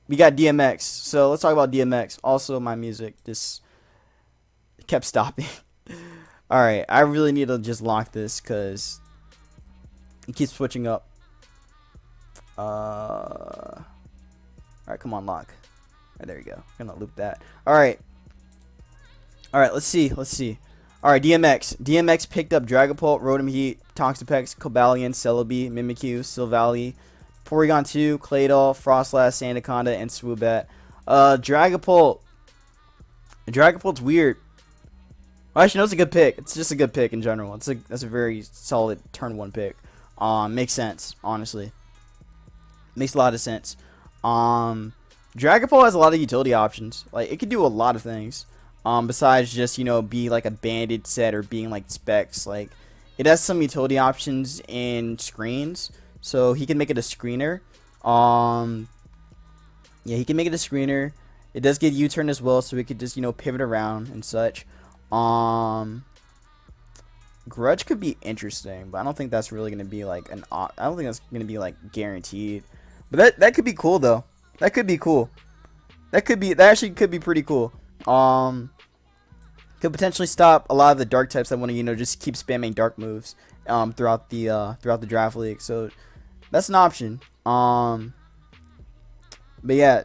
we got DMX. So let's talk about DMX. Also, my music just kept stopping. All right, I really need to just lock this because it keeps switching up. All right, come on, lock. All right, there you go. I'm gonna loop that. All right. Let's see. All right, DMX. DMX picked up Dragapult, Rotom Heat, Toxapex, Cobalion, Celebi, Mimikyu, Silvally, Porygon 2, Claydol, Frostlass, Sandaconda, and Swoobat. Dragapult. Dragapult's weird. Well, actually, no, it's a good pick. It's just a good pick in general. That's a very solid turn one pick. Makes sense, honestly. Makes a lot of sense. Dragapult has a lot of utility options. Like, it could do a lot of things. Besides just, be like a banded set or being like specs. Like, it has some utility options in screens. So he can make it a screener. Yeah, he can make it a screener. It does get U-turn as well, so we could just, pivot around and such. Grudge could be interesting, but I don't think that's really gonna be like I don't think that's gonna be like guaranteed. But that could be cool though. That could be cool. That actually could be pretty cool. Could potentially stop a lot of the dark types that want to just keep spamming dark moves throughout the draft league. So that's an option. But yeah,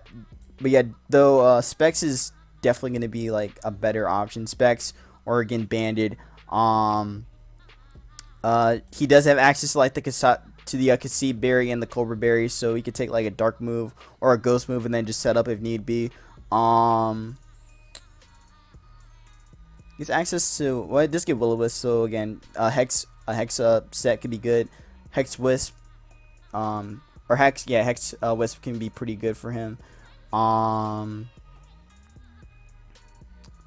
though Specs is definitely gonna be like a better option. Specs or again banded. He does have access to like the Cassette Berry and the Cobra Berry, so he could take like a dark move or a ghost move and then just set up if need be. Gets access to it does get Will-O-Wisp, so again, a Hex set could be good. Hex Wisp, or Hex Wisp can be pretty good for him.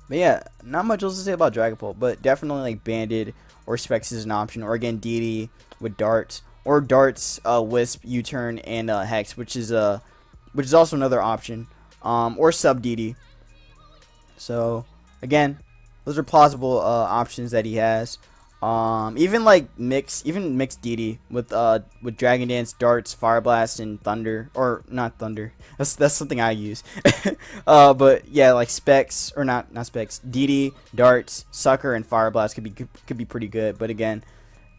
But yeah, not much else to say about Dragapult, but definitely like Banded or Specs is an option, or again DD with Darts, or Darts, Wisp, U-turn, and Hex, which is also another option, or Sub DD. So again, those are plausible options that he has. Even mix DD with Dragon Dance, Darts, Fire Blast, and Thunder, or not Thunder. That's something I use. But yeah, like Specs or not Specs, DD, Darts, Sucker, and Fire Blast could be pretty good. But again,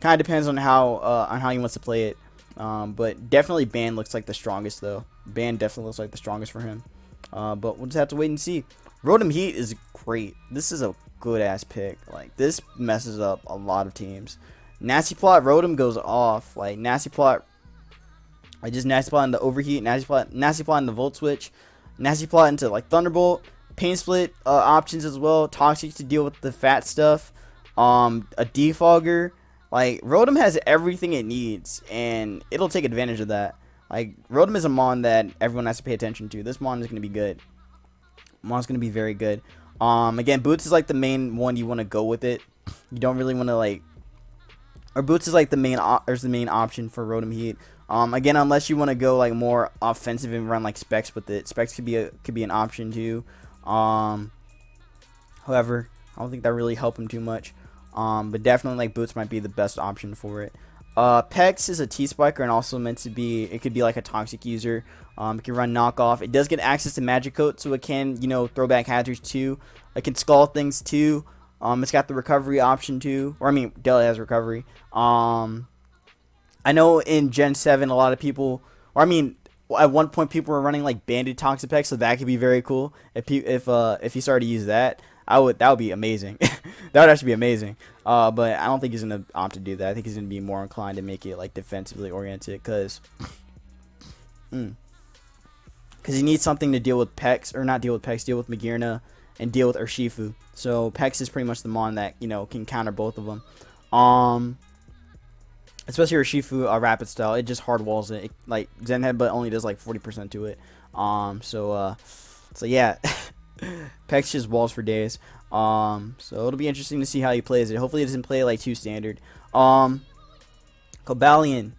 kind of depends on how he wants to play it. But definitely Band looks like the strongest though. Band definitely looks like the strongest for him. But we'll just have to wait and see. Rotom Heat is great. This is a good ass pick. Like, this messes up a lot of teams. Nasty Plot Rotom goes off. Like, Nasty Plot, I just Nasty Plot into Overheat, Nasty Plot into Volt Switch, Nasty Plot into like Thunderbolt, Pain Split options as well. Toxic to deal with the fat stuff. A Defogger. Like, Rotom has everything it needs, and it'll take advantage of that. Like, Rotom is a mon that everyone has to pay attention to. This mon is going to be good. Mon's going to be very good. Again, Boots is like the main one you want to go with it. You don't really want to like, or Boots is like the main option for Rotom Heat. Again, unless you want to go like more offensive and run like Specs with it. Specs could be an option too. However, I don't think that really helped him too much. But definitely like Boots might be the best option for it. Pex is a T-Spiker and also meant to be, it could be like a Toxic user. It can run Knockoff. It does get access to Magic Coat, so it can, throw back hazards too. It can Scald things too. It's got the recovery option too. Or, I mean, Deli has recovery. I know in Gen 7, a lot of people, or I mean, at one point people were running like Banded Toxapex, so that could be very cool. If he started to use that, that would be amazing. That would actually be amazing. But I don't think he's gonna opt to do that. I think he's gonna be more inclined to make it like defensively oriented, because he needs something to deal with Pex, or not deal with Pex, deal with Magearna and deal with Urshifu. So Pex is pretty much the mon that can counter both of them. Especially Urshifu Rapid Style, it just hard walls it. Like Zen Headbutt only does like 40% to it. So yeah. Pex just walls for days. So it'll be interesting to see how he plays it. Hopefully it doesn't play like too standard. Cobalion,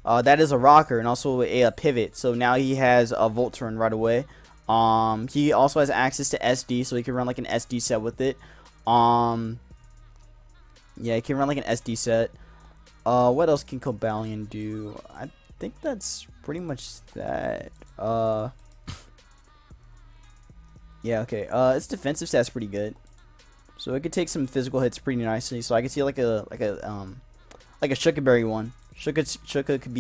that is a rocker and also a pivot. So now he has a Volt Turn right away. He also has access to SD, so he can run like an SD set with it. Yeah, he can run like an SD set. What else can Cobalion do? I think that's pretty much that. Yeah, okay. Its defensive stats pretty good, so it could take some physical hits pretty nicely. So I could see like a Shukaberry one. Shuka could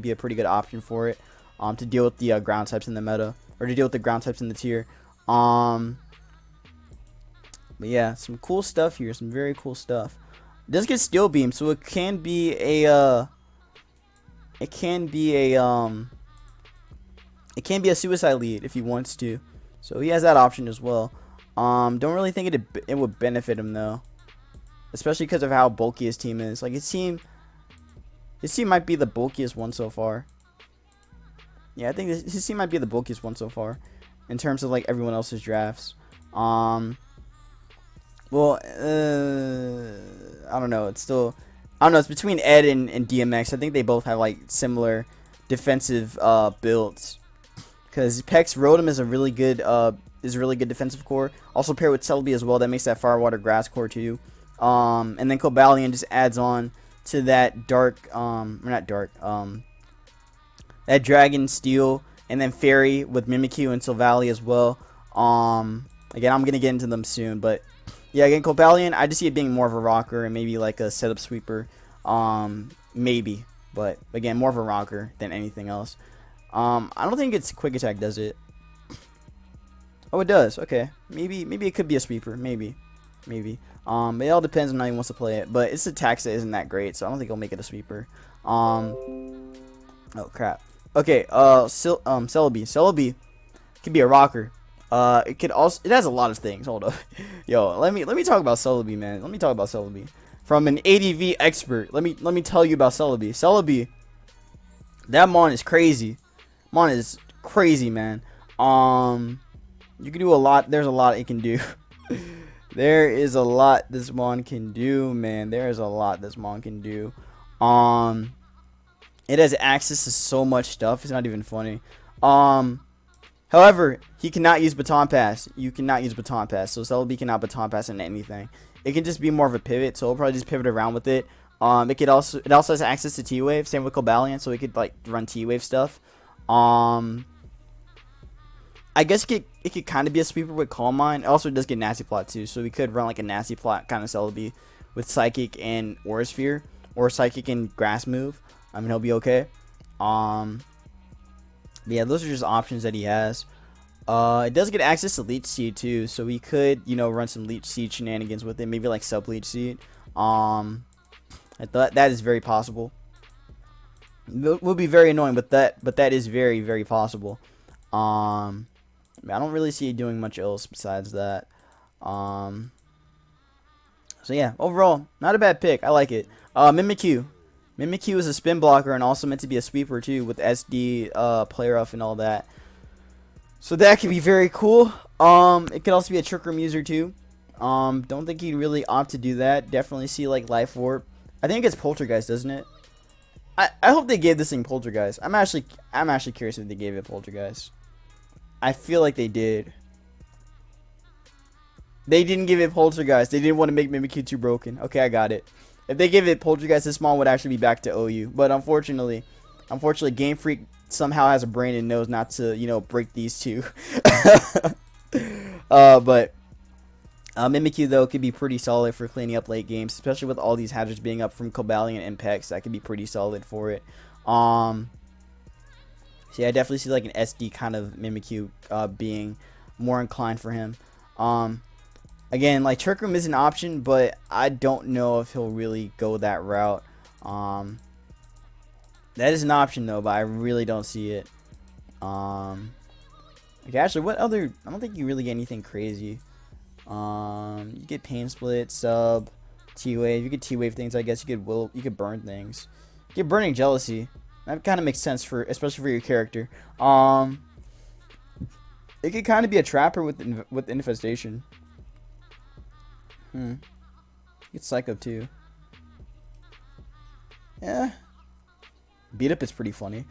be a pretty good option for it, to deal with the ground types in the meta, or to deal with the ground types in the tier. But yeah, some cool stuff here. Some very cool stuff. It does get Steel Beam, so it can be a it can be a suicide lead if he wants to. So he has that option as well. Don't really think it would benefit him though, especially because of how bulky his team is. Like his team might be the bulkiest one so far. Yeah, I think his team might be the bulkiest one so far in terms of like everyone else's drafts. Well, I don't know. It's between Ed and DMX. I think they both have like similar defensive builds. Because Pex Rotom is a really good defensive core. Also paired with Celebi as well. That makes that Firewater Grass core too. And then Cobalion just adds on to that that Dragon Steel, and then Fairy with Mimikyu and Silvally as well. Again, I'm gonna get into them soon, but yeah, again, Cobalion, I just see it being more of a rocker and maybe like a setup sweeper, maybe. But again, more of a rocker than anything else. I don't think its quick attack does it. Oh, it does. Okay, maybe it could be a sweeper. Maybe. It all depends on how he wants to play it. But its attack set isn't that great, so I don't think he'll make it a sweeper. Oh crap. Okay. Celebi could be a rocker. It has a lot of things. Hold up. Yo, let me talk about Celebi, man. Let me talk about Celebi. From an ADV expert, let me tell you about Celebi. Celebi, that mon is crazy. Mon is crazy, man. You can do a lot. There's a lot it can do. There is a lot this mon can do, man. There is a lot this mon can do. It has access to so much stuff. It's not even funny. However, he cannot use Baton Pass. You cannot use Baton Pass. So Celebi cannot Baton Pass into anything. It can just be more of a pivot. So it'll probably just pivot around with it. It also has access to T-Wave. Same with Cobalion. So it could like run T-Wave stuff. I guess it could kind of be a sweeper with Calm Mind. Also, it does get Nasty Plot too. So we could run like a Nasty Plot kind of Celebi with Psychic and Aura Sphere, or Psychic and Grass Move. I mean, he'll be okay. Yeah, those are just options that he has. It does get access to Leech Seed too, so we could, run some Leech Seed shenanigans with it. Maybe like Sub Leech Seed. I thought that is very possible. It would be very annoying, but that is very, very possible. I don't really see it doing much else besides that. So yeah, overall, not a bad pick. I like it. Mimikyu. Mimikyu is a spin blocker and also meant to be a sweeper too, with SD, player up and all that. So that could be very cool. It could also be a Trick Room user too. Don't think he'd really opt to do that. Definitely see like Life Warp. I think it's Poltergeist, doesn't it? I hope they gave this thing Poltergeist. I'm actually curious if they gave it Poltergeist. I feel like they did. They didn't give it Poltergeist. They didn't want to make Mimikyu too broken. Okay, I got it. If they give it Poltergeist, this mon would actually be back to OU. But unfortunately, Game Freak somehow has a brain and knows not to, break these two. But Mimikyu, though, could be pretty solid for cleaning up late games, especially with all these hazards being up from Cobalion and Pex. That could be pretty solid for it. So yeah, I definitely see like an SD kind of Mimikyu being more inclined for him. Again, like Trick Room is an option, but I don't know if he'll really go that route. That is an option though, but I really don't see it. Okay, actually, what other? I don't think you really get anything crazy. You get Pain Split, Sub, T-Wave. You get T-Wave things, I guess. You could burn things. You get Burning Jealousy. That kind of makes sense especially for your character. It could kind of be a trapper with Infestation. Get Psycho too. Yeah. Beat Up is pretty funny.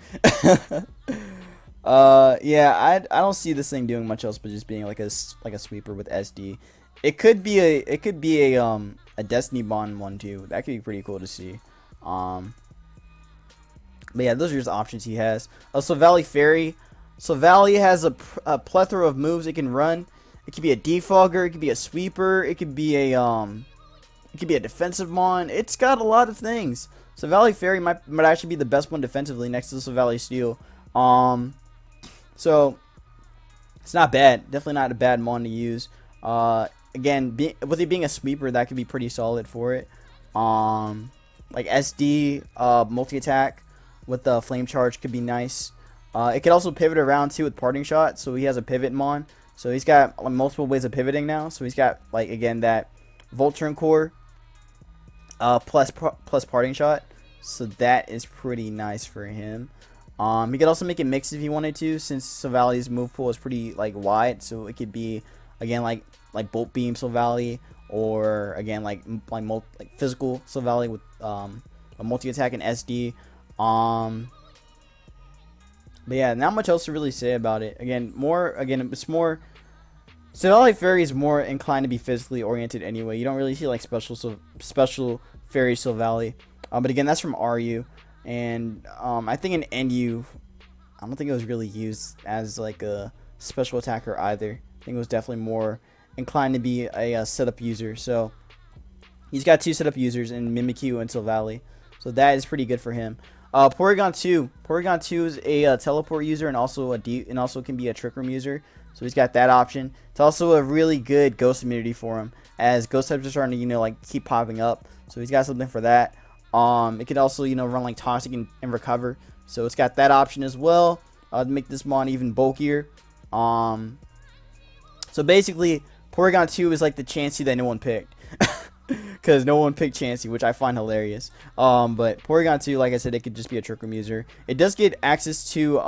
Yeah, I don't see this thing doing much else but just being like a sweeper with SD. It could be a Destiny Bond one too. That could be pretty cool to see. But yeah, those are just options he has. Silvally Fairy. Silvally has a plethora of moves it can run. It could be a defogger. It could be a sweeper. It could be a defensive mon. It's got a lot of things. So Valley Fairy might actually be the best one defensively next to Valley Steel. So it's not bad. Definitely not a bad mon to use. Again, with it being a sweeper, that could be pretty solid for it. Like SD multi attack with the flame charge could be nice. It could also pivot around too with parting shot. So he has a pivot mon. So he's got multiple ways of pivoting now. So he's got like again that Voltron core plus parting shot. So that is pretty nice for him. He could also make it mixed if he wanted to, since Silvalley's move pool is pretty like wide. So it could be again like Bolt Beam Silvally, or again like physical Silvally with a multi attack and SD. But yeah, not much else to really say about it. It's more. Silvally Fairy is more inclined to be physically oriented anyway. You don't really see like special Fairy Silvally. But again, that's from RU, and I think in NU, I don't think it was really used as like a special attacker either. I think it was definitely more inclined to be a setup user. So he's got 2 setup users in Mimikyu and Silvally, so that is pretty good for him. Porygon 2 is a teleport user and also can be a Trick Room user. So he's got that option. It's also a really good ghost immunity for him, as ghost types are starting to like keep popping up. So he's got something for that. It could also run like toxic and recover. So it's got that option as well to make this mon even bulkier. So basically, Porygon 2 is like the Chansey that no one picked. Because no one picked Chansey, which I find hilarious. But Porygon 2, like I said, it could just be a Trick Room user. It does get access to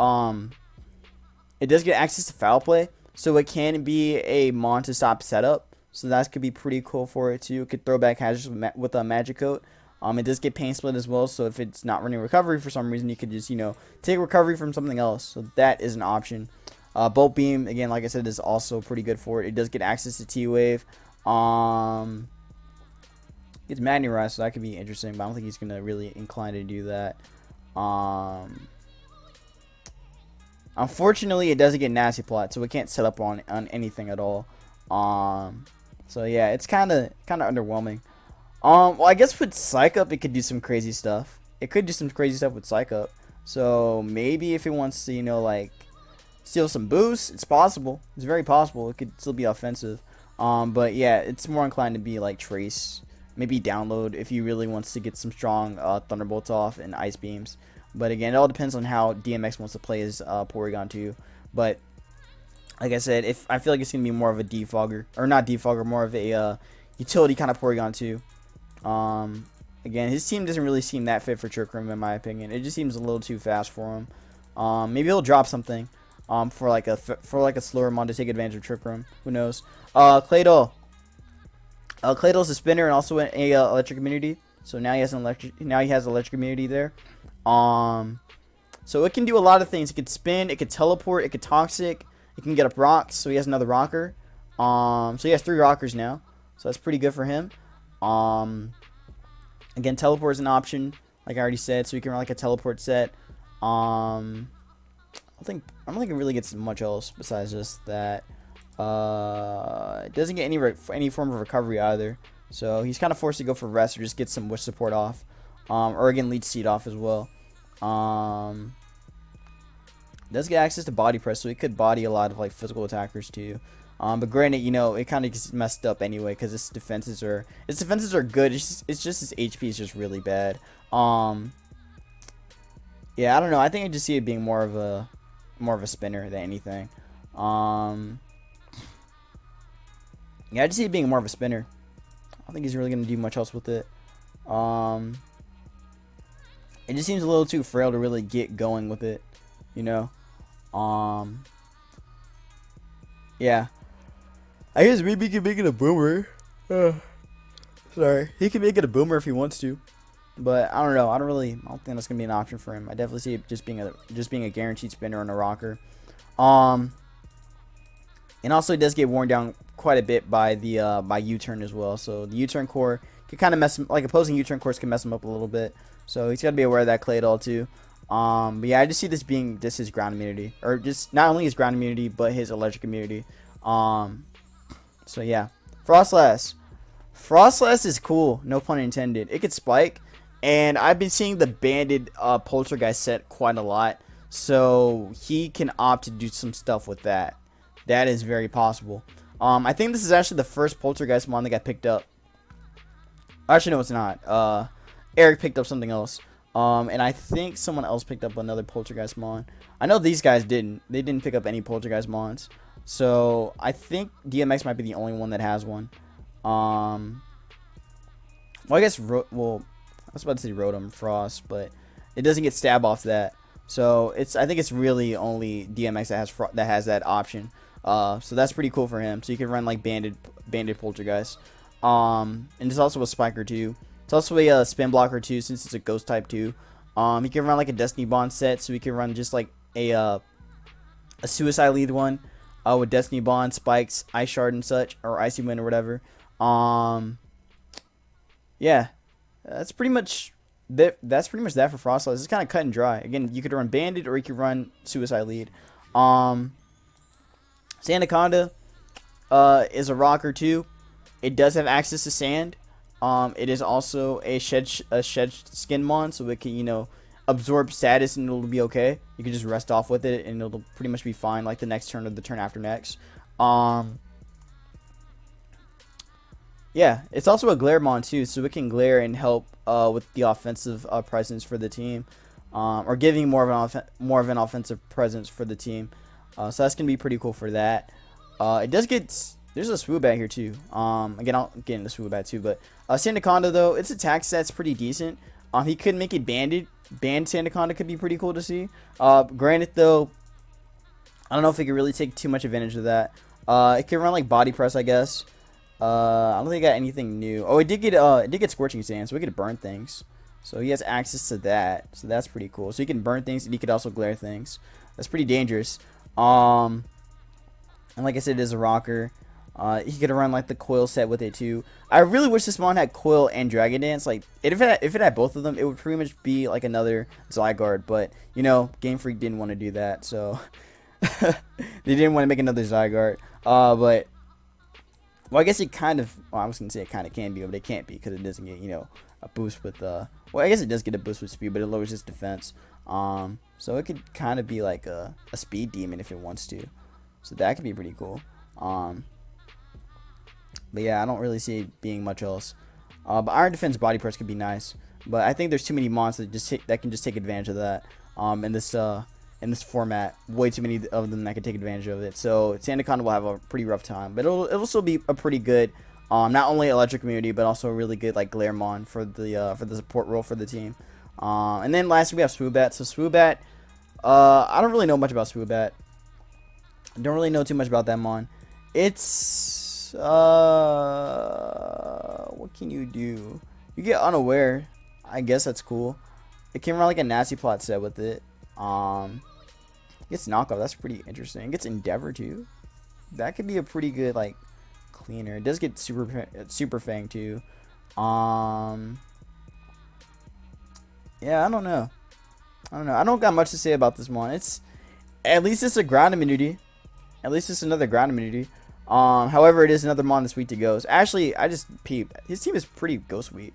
Foul Play, so it can be a mon to stop setup. So that could be pretty cool for it too. It could throw back hazards with a Magic Coat. It does get Pain Split as well, so if it's not running recovery for some reason, you could just take recovery from something else. So that is an option. Bolt Beam, again, like I said, is also pretty good for it. It does get access to T-Wave. It's Magni Rise, so that could be interesting, but I don't think he's gonna really incline to do that. Unfortunately, it doesn't get Nasty Plot, so it can't set up on anything at all. So yeah, it's kind of underwhelming. Well, I guess with Psych Up, it could do some crazy stuff. It could do some crazy stuff with Psych Up. So maybe if it wants to, like steal some boosts, it's possible. It's very possible. It could still be offensive. But yeah, it's more inclined to be like Trace. Maybe Download if he really wants to get some strong Thunderbolts off and Ice Beams. But again, it all depends on how DMX wants to play his Porygon 2. But like I said, I feel like it's gonna be more of a defogger, or not defogger, more of a utility kind of Porygon 2. Again, his team doesn't really seem that fit for Trick Room in my opinion. It just seems a little too fast for him. Maybe he'll drop something for like a slower mon to take advantage of Trick Room. Who knows? Claydol. Claydol's a spinner and also an electric immunity. So now he has electric immunity there. So it can do a lot of things. It could spin, it could teleport, it could toxic, it can get up rocks. So he has another rocker. So he has 3 rockers now. So that's pretty good for him. Again, teleport is an option, like I already said. So you can run like a teleport set. I don't think it really gets much else besides just that. It doesn't get any form of recovery either, so he's kind of forced to go for rest or just get some wish support off, or again Leech Seed off as well. Does get access to body press, so he could body a lot of like physical attackers too. But granted, it kind of gets messed up anyway because its defenses are good. It's just his HP is just really bad. Yeah, I don't know. I think I just see it being more of a spinner than anything. Yeah, I just see it being more of a spinner. I don't think he's really going to do much else with it. It just seems a little too frail to really get going with it, Yeah. I guess maybe he can make it a boomer. Sorry. He can make it a boomer if he wants to. But I don't know. I don't think that's going to be an option for him. I definitely see it just being a guaranteed spinner and a rocker. And also it does get worn down quite a bit by the by U-turn as well. So the U-turn core can kind of mess him, like opposing U-turn cores can mess him up a little bit. So he's got to be aware of that Claydol too. But yeah, I just see this being his ground immunity, or just not only his ground immunity but his electric immunity. So yeah, Frostlass. Frostlass is cool, no pun intended. It could spike, and I've been seeing the banded Poltergeist set quite a lot, so he can opt to do some stuff with that. That is very possible. I think this is actually the first Poltergeist mon that got picked up. Actually, no, it's not. Eric picked up something else. And I think someone else picked up another Poltergeist mon. I know these guys didn't. They didn't pick up any Poltergeist mons. So I think DMX might be the only one that has one. Well, I guess I was about to say Rotom Frost, but it doesn't get stab off that. So I think it's really only DMX that has that option. So that's pretty cool for him. So you can run like banded Poltergeist. And there's also a Spiker too. It's also a spin blocker too, since it's a ghost type too. He can run like a Destiny Bond set, so he can run just like a Suicide Lead one with Destiny Bond, Spikes, Ice Shard and such, or Icy Wind or whatever. Yeah, that's pretty much that. That's pretty much that for Frostlass. It's kind of cut and dry. Again, you could run Banded or you could run Suicide Lead. Sandaconda is a rocker too. It does have access to sand. It is also a shed skin mon, so it can, absorb status and it'll be okay. You can just rest off with it and it'll pretty much be fine like the next turn or the turn after next. Yeah, it's also a glare mon too, so it can glare and help with the offensive presence for the team, or giving more of an offensive presence for the team. So that's gonna be pretty cool for that. It does get. There's a Swoobat here too. Again, I'll get into Swoobat too, but Sandaconda though, its attack set's pretty decent. He could make it banded. Banned Sandaconda could be pretty cool to see. Granted though, I don't know if it could really take too much advantage of that. It can run like Body Press, I guess. I don't think it got anything new. Oh, it did get Scorching Sand, so we could burn things. So he has access to that. So that's pretty cool. So he can burn things and he could also glare things. That's pretty dangerous. And like I said, it is a rocker. He could run like the Coil set with it too. I really wish this mon had Coil and Dragon Dance. Like if it had both of them, it would pretty much be like another Zygarde. But Game Freak didn't want to do that, so they didn't want to make another Zygarde. But well, I guess it kind of. Well, I was gonna say it kind of can be, but it can't be because it doesn't get a boost with. Well, I guess it does get a boost with speed, but it lowers its defense. So it could kind of be like a speed demon if it wants to. So that could be pretty cool. But yeah, I don't really see it being much else. But Iron Defense Body Press could be nice. But I think there's too many monsters that can just take advantage of that. In this format, way too many of them that can take advantage of it. So Sandaconda will have a pretty rough time. But it'll still be a pretty good, not only electric immunity, but also a really good like Glairemon for the support role for the team. And then lastly we have Swoobat. So Swoobat, I don't really know much about Swoobat. I don't really know too much about that mon. It's what can you do? You get Unaware. I guess that's cool. It can run like a Nasty Plot set with it. Gets Knockoff. That's pretty interesting. It gets Endeavor too. That could be a pretty good like cleaner. It does get Super Fang too. Yeah, I don't know. I don't got much to say about this one. At least it's a ground immunity. At least it's another ground immunity. However, it is another mon that's weak to ghost. Actually, I just peeped. His team is pretty ghost weak.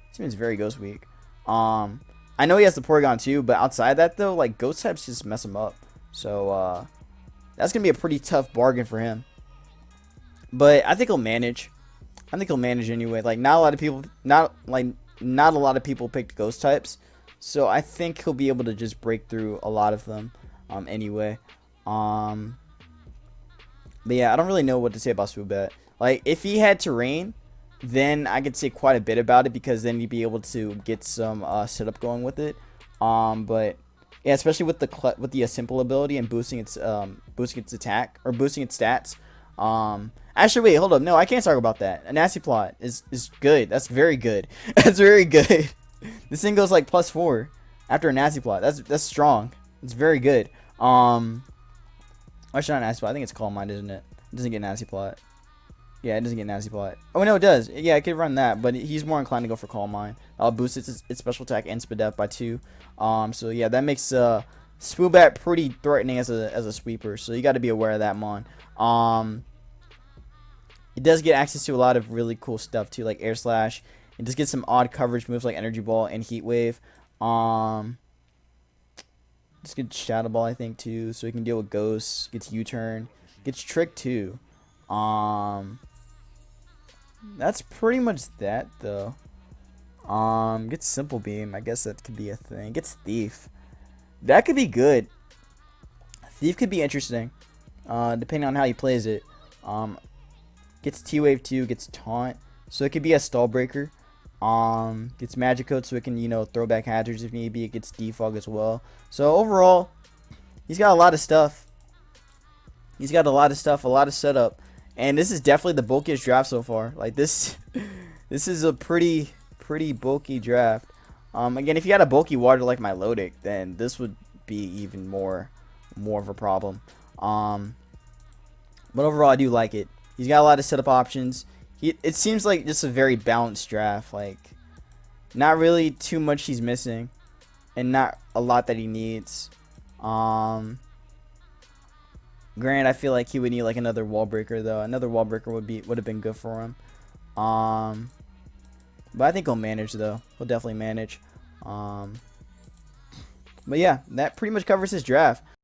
His team is very ghost weak. I know he has the Porygon too, but outside that though, like ghost types just mess him up. So that's gonna be a pretty tough bargain for him. But I think he'll manage. I think he'll manage anyway. Like not a lot of people picked ghost types, so I think he'll be able to just break through a lot of them. Anyway. But yeah, I don't really know what to say about Swoobat. Like if he had Terrain, then I could say quite a bit about it because then you'd be able to get some setup going with it. But yeah, especially with the simple ability and boosting its attack or boosting its stats. Actually, wait, hold up. No, I can't talk about that. A Nasty Plot is good. That's very good. That's very good. This thing goes like +4 after a Nasty Plot. That's strong. It's very good. Actually, not Nasty Plot. I think it's Calm Mind, isn't it? It doesn't get Nasty Plot. Yeah, it doesn't get Nasty Plot. Oh, no, it does. Yeah, I could run that, but he's more inclined to go for Calm Mind. I'll boost its special attack and speed def by 2. So yeah, that makes Swoobat pretty threatening as a sweeper. So you got to be aware of that mon. It does get access to a lot of really cool stuff too, like Air Slash. It does get some odd coverage moves like Energy Ball and Heat Wave. Just gets Shadow Ball, I think, too, so he can deal with Ghosts. Gets U-Turn. Gets Trick, too. That's pretty much that, though. Gets Simple Beam. I guess that could be a thing. Gets Thief. That could be good. Thief could be interesting, depending on how he plays it. Gets T-Wave, too. Gets Taunt. So it could be a Stall Breaker. Gets Magic Coat so it can, you know, throw back hazards if need be. It gets Defog as well. So overall, he's got a lot of stuff. He's got a lot of stuff, a lot of setup. And this is definitely the bulkiest draft so far. Like this this is a pretty bulky draft. Again, if you had a bulky water like my Lodic, then this would be even more of a problem. But overall I do like it. He's got a lot of setup options. It seems like just a very balanced draft. Like, not really too much he's missing, and not a lot that he needs. Granted, I feel like he would need like another wall breaker though. Another wall breaker would have been good for him. But I think he'll manage though. He'll definitely manage. But yeah, that pretty much covers his draft.